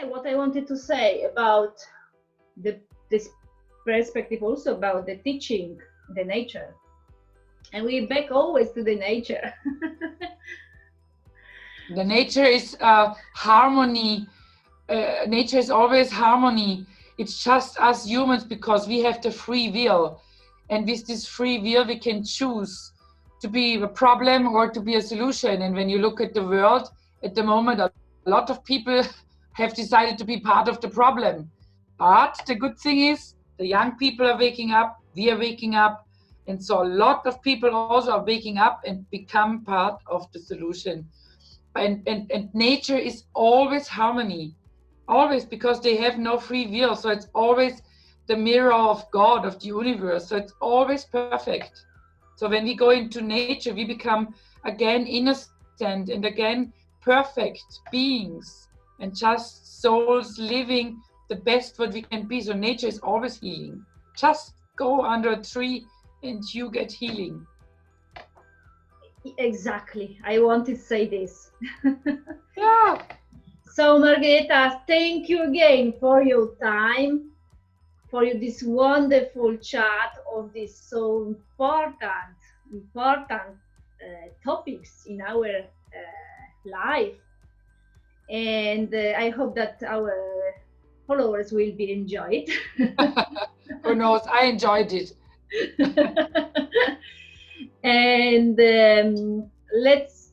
what I wanted to say about this perspective also about the teaching the nature, and we back always to the nature. The nature is harmony. Nature is always harmony. It's just us humans, because we have the free will, and with this free will we can choose to be a problem or to be a solution. And when you look at the world at the moment, a lot of people have decided to be part of the problem. But the good thing is the young people are waking up, we are waking up, and so a lot of people also are waking up and become part of the solution. And nature is always harmony, always, because they have no free will. So it's always the mirror of God, of the universe. So it's always perfect. So when we go into nature, we become again innocent and again perfect beings and just souls living the best what we can be. So nature is always healing. Just go under a tree and you get healing. Exactly. I wanted to say this. Yeah. So Margaretha, thank you again for your time, for this wonderful chat of these so important topics in our life. And I hope that our followers will be enjoyed. Who knows? I enjoyed it. And let's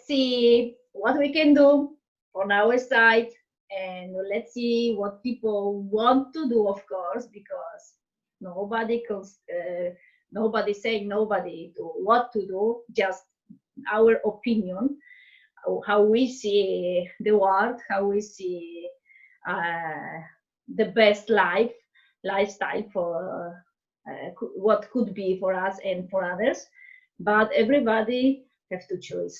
see what we can do on our side, and let's see what people want to do, of course, because nobody saying nobody to what to do, just our opinion, how we see the world, how we see the best lifestyle for what could be for us and for others. But everybody have to choose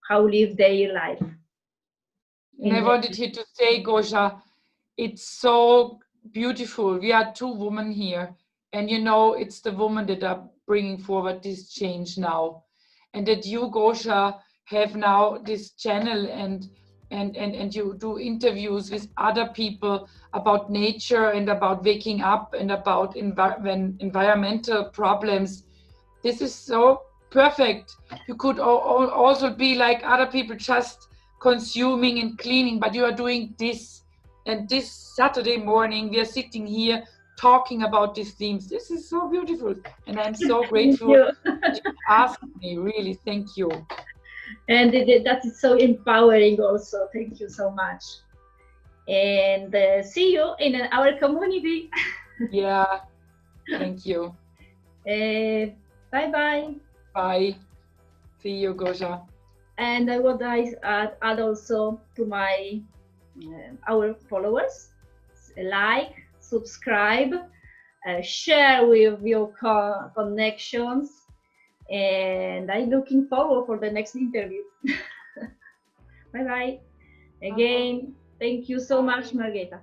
how live their life. And I wanted here to say, Gosha, it's so beautiful. We are two women here, and it's the women that are bringing forward this change now, and that you, Gosha, have now this channel and you do interviews with other people about nature and about waking up and about environmental problems. This is so perfect. You could also be like other people, just consuming and cleaning, but you are doing this. And this Saturday morning, we are sitting here talking about these themes. This is so beautiful. And I'm so grateful that you asked me. Really, thank you. And that is so empowering also. Thank you so much. And see you in our community. Yeah, thank you. Bye-bye. Bye. See you, Gosha. And I would add also to our followers, like, subscribe, share with your connections, and I'm looking forward for the next interview. Bye-bye. Again, thank you so much, Margaretha.